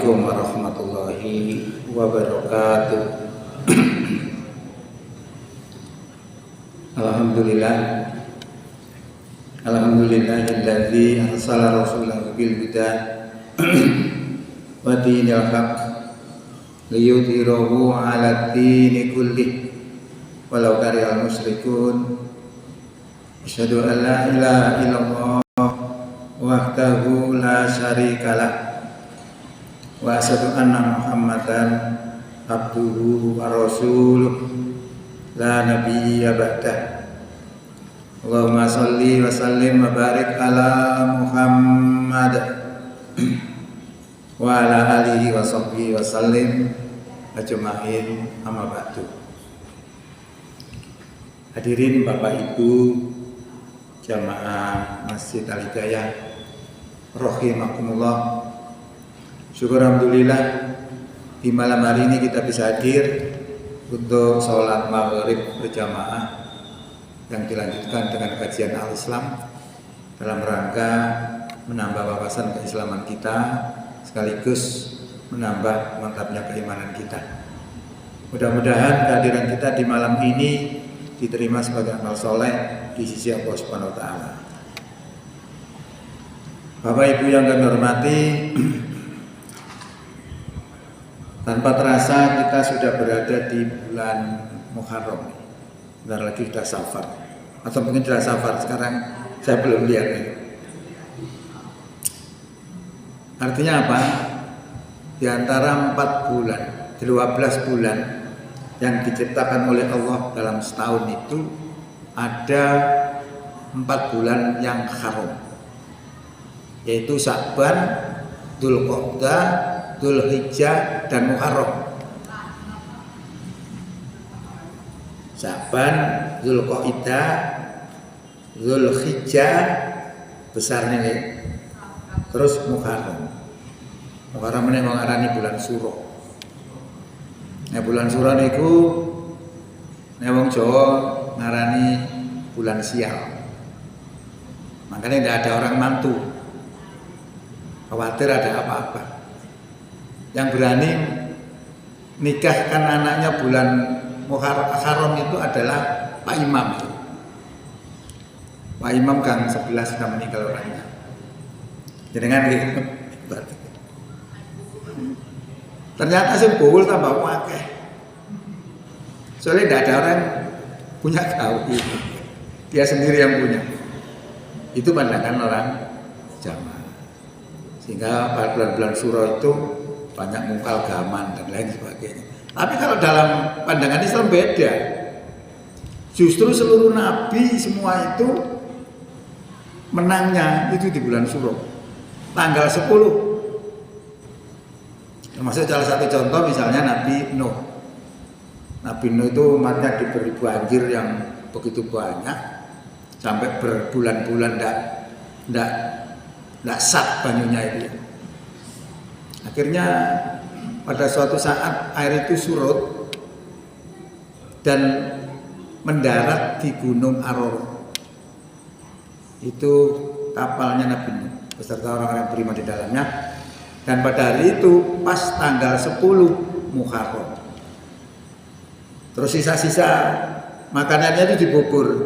Assalamualaikum warahmatullahi wabarakatuh. Alhamdulillahilladzi arsala rasulahu bil huda wa dinil haqq liyudhhirahu 'ala dini kullih walau karihal musyrikun. Asyhadu an la ilaha illallah wahdahu la syarikalah wa asyhadu anna Muhammadan abduhu wa rasuluh la nabiyya ba'dah. Allahumma sholli wa sallim wa barik ala Muhammad wa ala alihi wa sahbihi wa sallim ajma'in, amma ba'du. Hadirin Bapak Ibu jamaah Masjid Al-Hidayah rahimakumullah. Syukur alhamdulillah di malam hari ini kita bisa hadir untuk sholat maghrib berjamaah yang dilanjutkan dengan kajian Al-Islam dalam rangka menambah wawasan keislaman kita sekaligus menambah mantapnya keimanan kita. Mudah-mudahan kehadiran kita di malam ini diterima sebagai amal soleh di sisi Allah Subhanahu wa Ta'ala. Bapak Ibu yang kami hormati, tanpa terasa kita sudah berada di bulan Muharram. Bentar lagi sudah Safar, atau mungkin sudah Safar sekarang, saya belum lihat nih. Artinya apa? Di antara 4 bulan, 12 bulan yang diciptakan oleh Allah dalam setahun itu ada 4 bulan yang haram, yaitu Sya'ban, Dzulqa'dah, Dzulhijjah, dan Muharram. Sya'ban, Dzulqa'dah, Dzulhijjah besarnya nih. Terus Muharram. Muharram ini mengarani bulan Suro. Nah, bulan Suro niku nek wong Jawa ngarani bulan sial. Makanya tidak ada orang mantu, khawatir ada apa-apa. Yang berani nikahkan anaknya bulan Muharram itu adalah Pak Imam. Pak Imam Gang 11 sudah meninggal orangnya. Jenengan gitu. Ternyata sih bobol tambah wakeh. Soalnya tidak ada orang punya gawe. Dia sendiri yang punya. Itu pandangan orang Jawa. Sehingga pada bulan-bulan Suro itu banyak mungkal gaman dan lain sebagainya. Tapi kalau dalam pandangan Islam beda. Justru seluruh nabi semua itu menangnya itu di bulan Suro. Tanggal 10. Termasuk salah satu contoh misalnya Nabi Nuh. Nabi Nuh itu umatnya diberi banjir yang begitu banyak sampai berbulan-bulan tidak sat banyunya itu. Akhirnya pada suatu saat air itu surut dan mendarat di Gunung Aroro. Itu kapalnya Nabi Nuh beserta orang-orang yang beriman di dalamnya. Dan pada hari itu pas tanggal 10 Muharram. Terus sisa-sisa makanannya itu dibubur,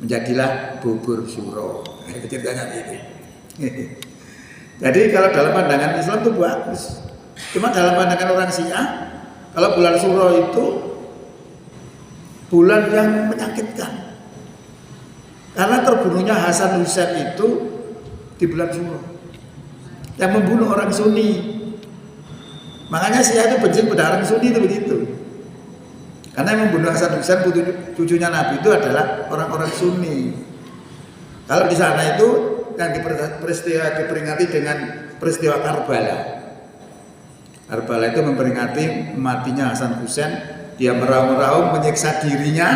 menjadilah bubur Suro. Itu ceritanya gitu. Jadi kalau dalam pandangan Islam itu bagus. Cuma dalam pandangan orang Syiah, kalau bulan Suro itu bulan yang menyakitkan. Karena terbunuhnya Hasan Husain itu di bulan Suro. Yang membunuh orang Sunni. Makanya Syiah itu benci pada orang Sunni itu begitu. Karena yang membunuh Hasan Husain cucunya Nabi itu adalah orang-orang Sunni. Kalau di sana itu yang diperingati dengan peristiwa Karbala. Karbala itu memperingati matinya Hasan Husain. Dia meraung-raung menyiksa dirinya,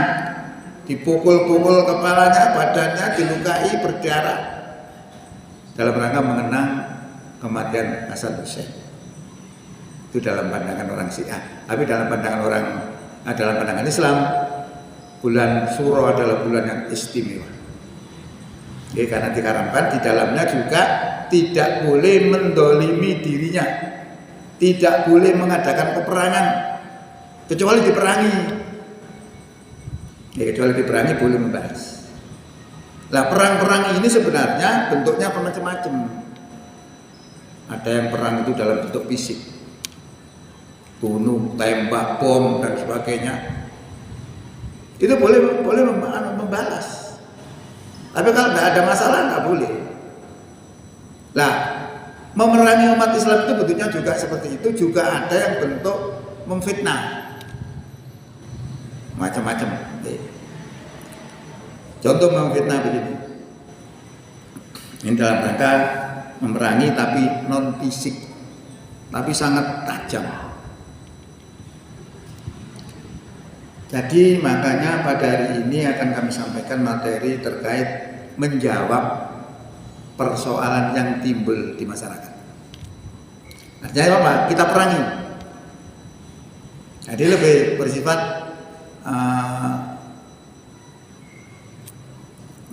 dipukul-pukul kepalanya, badannya dilukai berdarah dalam rangka mengenang kematian Hasan Husain. Itu dalam pandangan orang Syiah. Tapi dalam pandangan Islam, bulan Suro adalah bulan yang istimewa. Jadi karena dikaramkan di dalamnya juga tidak boleh mendolimi dirinya. tidak boleh mengadakan peperangan kecuali diperangi. Ya, kecuali diperangi boleh membahas. Nah, perang-perang ini sebenarnya bentuknya macam-macam. Ada yang perang itu dalam bentuk fisik, bunuh, tembak, bom dan sebagainya. Itu boleh membalas. Tapi kalau nggak ada masalah nggak boleh. Nah, memerangi umat Islam itu bentuknya juga seperti itu. Juga ada yang bentuk memfitnah, macam-macam. Contoh memfitnah begini. Ini dalam rangka memerangi tapi non fisik, tapi sangat tajam. Jadi makanya pada hari ini akan kami sampaikan materi terkait menjawab persoalan yang timbul di masyarakat. Artinya apa? Kita perangi. Jadi lebih bersifat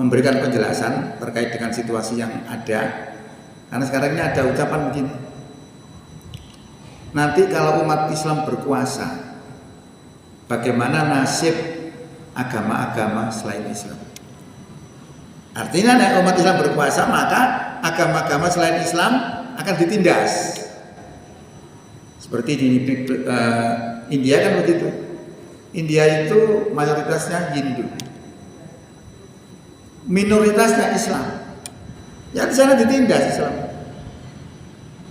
memberikan penjelasan terkait dengan situasi yang ada. Karena sekarang ini ada ucapan begini, nanti kalau umat Islam berkuasa, bagaimana nasib agama-agama selain Islam? Artinya umat Islam berkuasa, maka agama-agama selain Islam akan ditindas. Seperti di India kan begitu. India itu mayoritasnya Hindu, minoritasnya Islam. Ya di sana ditindas Islam.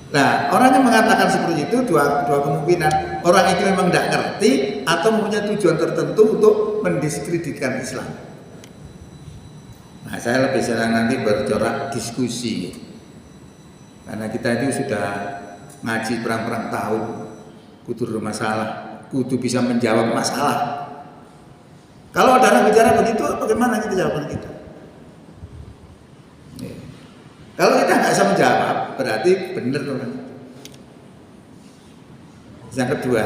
Nah, orang yang mengatakan seperti itu dua kemungkinan. Orang itu memang tidak ngerti atau punya tujuan tertentu untuk mendiskreditkan Islam. Nah, saya lebih senang nanti bercorak diskusi. Karena kita itu sudah ngaji perang-perang tahun, kudu masalah, kudu bisa menjawab masalah. Kalau ada orang bicara begitu, bagaimana kita jawaban kita? Kalau kita nggak bisa menjawab, berarti benar orang. Yang kedua,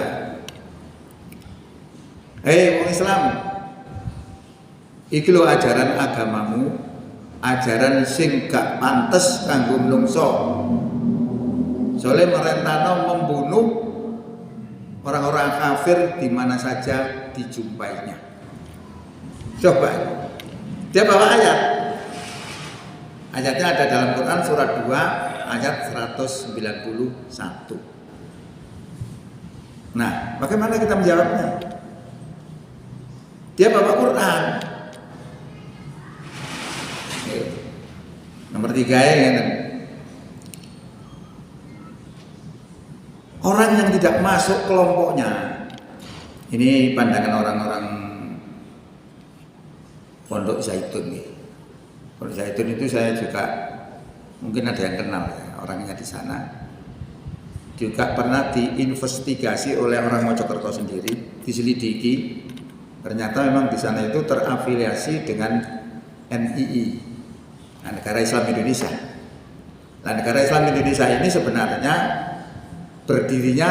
hei orang Islam, iki lho ajaran agamamu, ajaran sing gak pantes kanggo menungso. Soalnya merentano membunuh orang-orang kafir di mana saja dijumpainya. Coba, dia bawa ayat. Ayatnya ada dalam Quran surat 2 ayat 191. Nah, bagaimana kita menjawabnya? Dia bawa Quran. Nomor 3 ya. Orang yang tidak masuk kelompoknya. Ini pandangan orang-orang Pondok Zaitun nih. Pondok Zaitun itu saya juga mungkin ada yang kenal ya, orangnya di sana. Juga pernah diinvestigasi oleh orang Mojokerto sendiri, diselidiki. Ternyata memang di sana itu terafiliasi dengan NII, nah, Negara Islam Indonesia. Nah, Negara Islam Indonesia ini sebenarnya berdirinya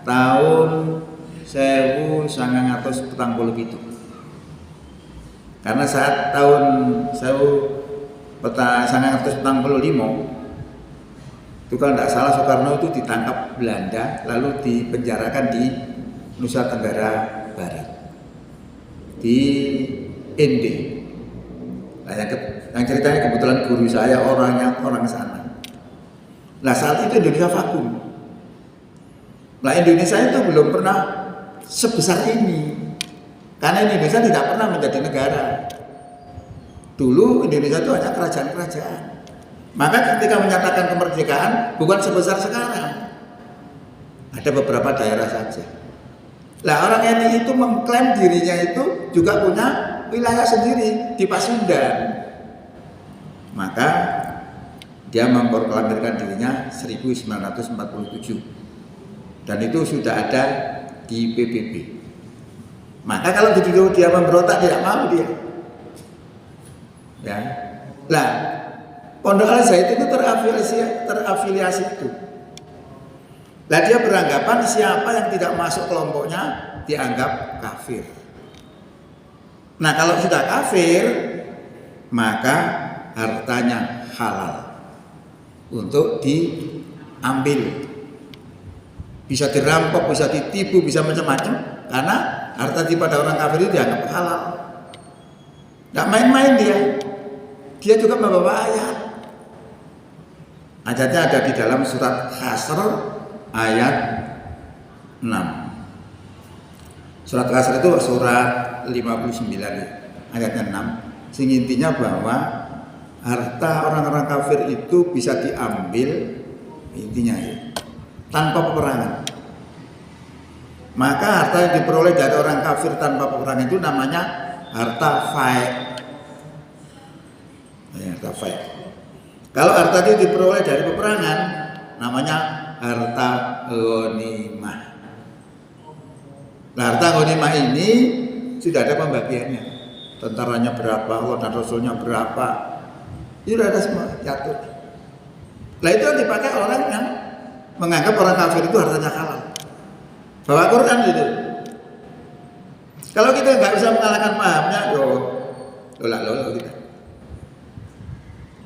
tahun 1947. Karena saat tahun 1945 itu kalau tidak salah Soekarno itu ditangkap Belanda lalu dipenjarakan di Nusa Tenggara Barat, di ND. Nah, yang ceritanya kebetulan guru saya orang sana. Nah, saat itu Indonesia vakum. Nah, Indonesia itu belum pernah sebesar ini. Karena Indonesia tidak pernah menjadi negara. Dulu Indonesia itu hanya kerajaan-kerajaan. Maka ketika menyatakan kemerdekaan bukan sebesar sekarang. Ada beberapa daerah saja. Nah, orang NII itu mengklaim dirinya itu juga punya wilayah sendiri di Pasundan. Maka dia memproklamirkan dirinya 1947. Dan itu sudah ada di PBB. Maka kalau begitu dia memberontak tidak mau dia. Ya. Nah, Pondok Al-Zaitun itu terafiliasi itu. Nah, dia beranggapan siapa yang tidak masuk kelompoknya dianggap kafir. Nah, kalau sudah kafir, maka hartanya halal untuk diambil. bisa dirampok, bisa ditipu, bisa macam-macam, karena harta pada orang kafir itu dianggap halal. Nggak main-main dia juga membawa ayat. Ayatnya ada di dalam surat Hasr ayat 6. Surat Hasr itu surat 59 ayatnya 6. Sing intinya bahwa harta orang-orang kafir itu bisa diambil intinya tanpa peperangan. Maka harta yang diperoleh dari orang kafir tanpa peperangan itu namanya harta faid. Harta faid. Kalau harta itu diperoleh dari peperangan, namanya harta ghanimah. Nah, harta ghanimah ini sudah ada pembagiannya. Tentaranya berapa, Allah dan Rasulnya berapa, itu sudah ada semua diatur. Nah, itu yang dipakai orang yang menganggap orang kafir itu hartanya halal. Bawa Quran gitu. Kalau kita nggak bisa mengalahkan pahamnya, lolak kita.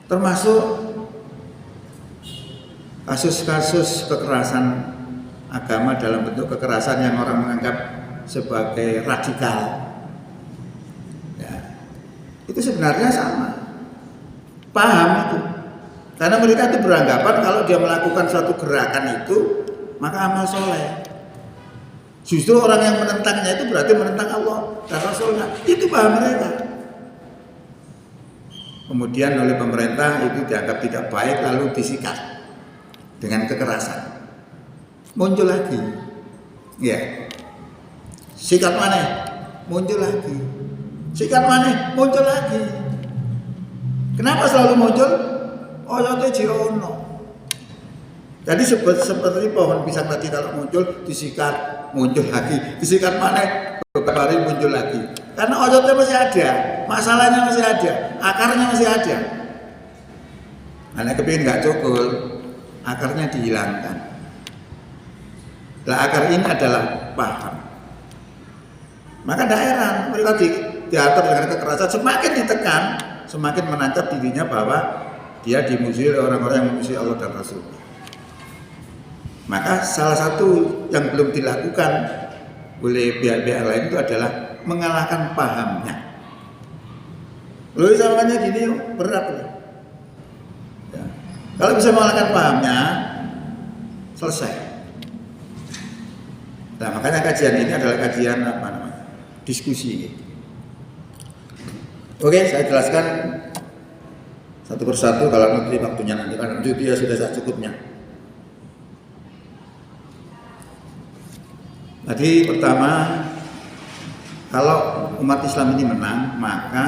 Termasuk kasus-kasus kekerasan agama dalam bentuk kekerasan yang orang menganggap sebagai radikal. Ya, itu sebenarnya sama. Paham itu. Karena mereka itu beranggapan kalau dia melakukan suatu gerakan itu, maka amal soleh. Justru orang yang menentangnya itu berarti menentang Allah dan Rasulnya. Itu paham mereka. Kemudian oleh pemerintah itu dianggap tidak baik, lalu disikat dengan kekerasan. Muncul lagi, ya. Sikat mana? Muncul lagi. Sikat mana? Muncul lagi. Kenapa selalu muncul? Oh, itu jirono. Jadi seperti pohon pisang tadi kalau muncul disikat, muncul lagi. Disikat mana? Beberapa hari muncul lagi. Karena oyotnya masih ada, masalahnya masih ada, akarnya masih ada. Karena kepingin nggak cokol, akarnya dihilangkan. Nah, akar ini adalah paham. Maka daerah mereka diatur dengan kekerasan, semakin ditekan, semakin menancap dirinya bahwa dia dimusuhi oleh orang-orang yang memusuhi Allah dan Rasul. Maka salah satu yang belum dilakukan oleh pihak-pihak lain itu adalah mengalahkan pahamnya. Lalu zamannya gini berat. Ya. Kalau bisa mengalahkan pahamnya, selesai. Nah, makanya kajian ini adalah kajian apa namanya? Diskusi ini. Oke, saya jelaskan satu persatu kalau nanti waktunya nanti kan itu dia sudah secukupnya. Tadi pertama, kalau umat Islam ini menang, maka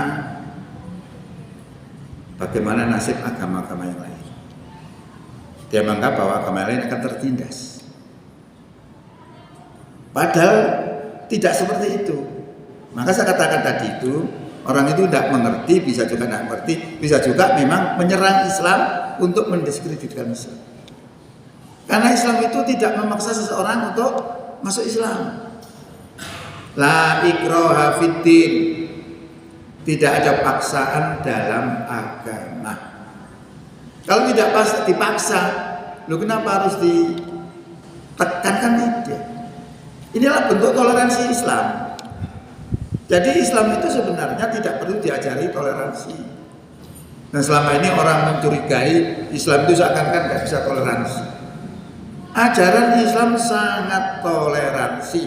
bagaimana nasib agama-agama yang lain? Dia menganggap bahwa agama lain akan tertindas. Padahal tidak seperti itu. Maka saya katakan tadi itu, orang itu tidak mengerti, bisa juga tidak mengerti, bisa juga memang menyerang Islam untuk mendiskreditkan Islam. Karena Islam itu tidak memaksa seseorang untuk masuk Islam. La ikraha fiddin. Tidak ada paksaan dalam agama. Kalau tidak dipaksa, lo kenapa harus ditekankan? Tidak. Inilah bentuk toleransi Islam. Jadi Islam itu sebenarnya tidak perlu diajari toleransi. Dan selama ini orang mencurigai Islam itu seakan-akan nggak bisa toleransi. Ajaran Islam sangat toleransi.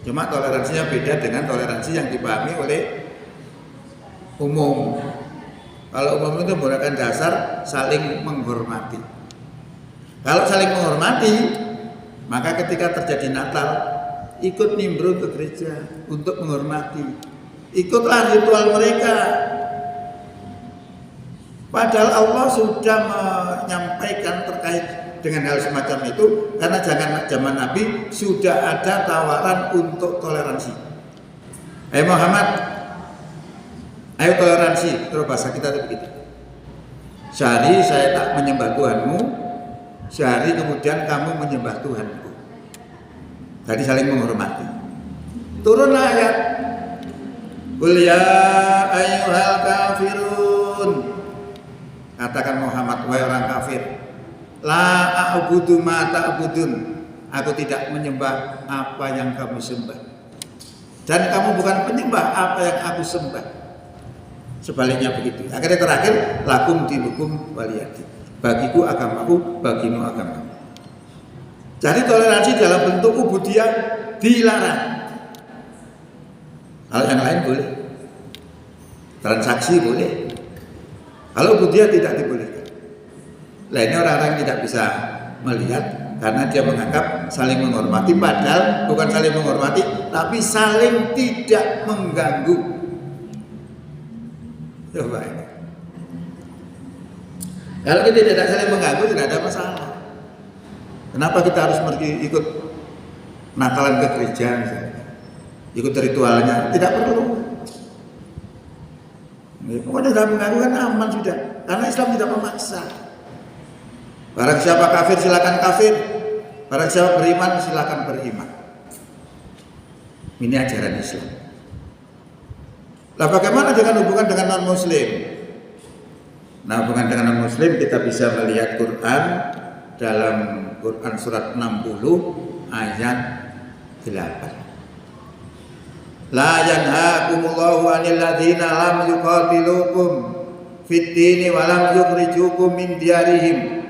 Cuma toleransinya beda dengan toleransi yang dipahami oleh umum. Kalau umum itu menggunakan dasar saling menghormati. Kalau saling menghormati, maka ketika terjadi Natal, ikut nimbrung ke gereja untuk menghormati. Ikutlah ritual mereka. Padahal Allah sudah menyampaikan terkait dengan hal semacam itu, karena zaman Nabi sudah ada tawaran untuk toleransi. Ayo Muhammad, ayo toleransi. Terus bahasa kita itu begitu. Sehari saya tak menyembah Tuhanmu, sehari kemudian kamu menyembah Tuhanku. Jadi saling menghormati. Turunlah ayat, Qul ya ayyuhal kafirun. Katakan Muhammad, wahai orang kafir, La a'budu ma ta'budun. Aku tidak menyembah apa yang kamu sembah. Dan kamu bukan penyembah apa yang aku sembah. Sebaliknya begitu. Akhirnya terakhir, lakum dinukum waliyadin. Bagiku agamaku, bagimu agamamu. Jadi toleransi dalam bentuk ubudiyah dilarang. Kalau yang lain boleh. Transaksi boleh. Kalau ubudiyah tidak dibolehkan. Lainnya orang-orang yang tidak bisa melihat karena dia menganggap saling menghormati, padahal bukan saling menghormati tapi saling tidak mengganggu. Coba ini. Kalau kita tidak saling mengganggu tidak ada masalah. Kenapa kita harus pergi ikut nakalan ke gereja misalnya? Ikut ritualnya? Tidak perlu. Pokoknya tidak mengganggu kan aman sudah. Karena Islam tidak memaksa. Barang siapa kafir silakan kafir. Barang siapa beriman silakan beriman. Ini ajaran Islam. Lah bagaimana dengan hubungan dengan non-muslim? Nah, hubungan dengan non-muslim kita bisa melihat Quran dalam Quran surat 60 ayat 8. La yanhaakumullahu 'anil ladzina lam yuqatilukum fid dini wa lam yukhrijukum min diyarihim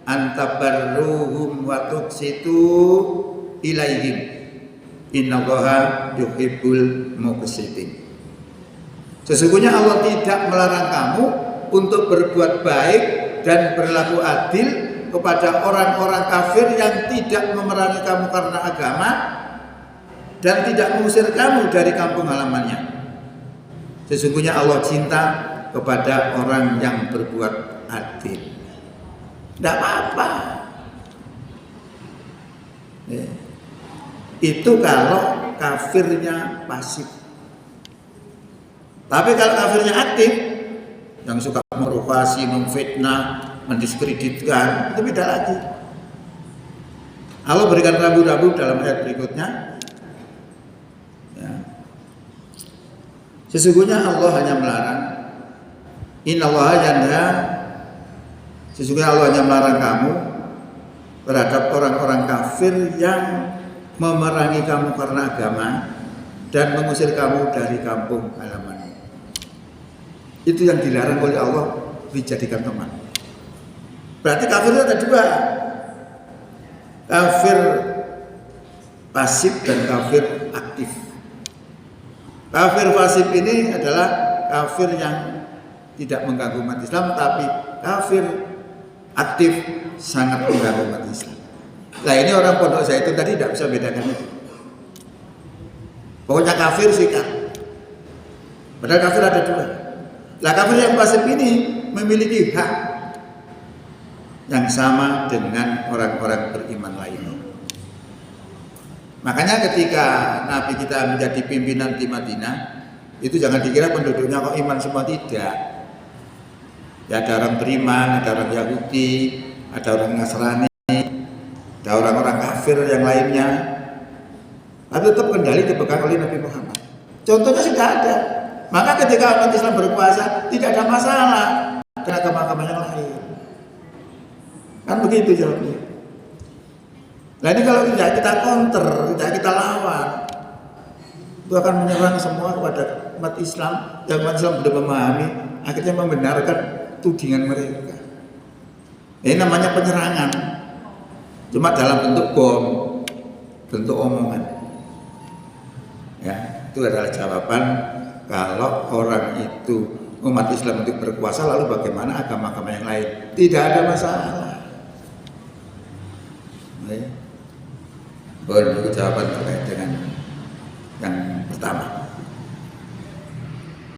antabarruhum wa tuqsitu ilaihim innallaha yuhibbul muqsitin. Sesungguhnya Allah tidak melarang kamu untuk berbuat baik dan berlaku adil kepada orang-orang kafir yang tidak memerangi kamu karena agama dan tidak mengusir kamu dari kampung halamannya. Sesungguhnya Allah cinta kepada orang yang berbuat adil. Tidak apa-apa. Itu kalau kafirnya pasif. Tapi kalau kafirnya aktif, yang suka memprovokasi, memfitnah, mendiskreditkan, itu beda lagi. Allah berikan rambu-rambu dalam ayat berikutnya. Ya. Sesungguhnya Allah hanya melarang. Innallaha yanha. Sesungguhnya Allah hanya melarang kamu terhadap orang-orang kafir yang memerangi kamu karena agama dan mengusir kamu dari kampung halaman. Itu yang dilarang oleh Allah dijadikan teman. Berarti kafir itu ada dua. Kafir pasif dan kafir aktif. Kafir pasif ini adalah kafir yang tidak mengganggu umat Islam, tapi kafir aktif sangat mengganggu umat Islam. Nah ini orang pondok saya itu tadi tidak bisa bedakan itu. Pokoknya kafir sikat. Padahal kafir ada dua. Nah kafir yang pasif ini memiliki hak yang sama dengan orang-orang beriman lainnya. Makanya ketika Nabi kita menjadi pimpinan di Madinah, itu jangan dikira penduduknya kok iman semua, tidak. Ya ada orang beriman, ada orang Yahudi, ada orang Nasrani, ada orang-orang kafir yang lainnya. Tapi tetap kendali dipegang oleh Nabi Muhammad. Contohnya sudah ada. Maka ketika umat Islam berkuasa tidak ada masalah dengan agama-agama yang lain. Kan begitu jawabnya. Nah ini kalau tidak kita counter, tidak kita lawan, itu akan menyerang semua kepada umat Islam. Yang umat Islam belum memahami, akhirnya membenarkan tudingan mereka. Ini namanya penyerangan. Cuma dalam bentuk bom, bentuk omongan. Ya, itu adalah jawaban kalau orang itu umat Islam untuk berkuasa, lalu bagaimana agama-agama yang lain? Tidak ada masalah. Itu jawaban terkait dengan yang pertama.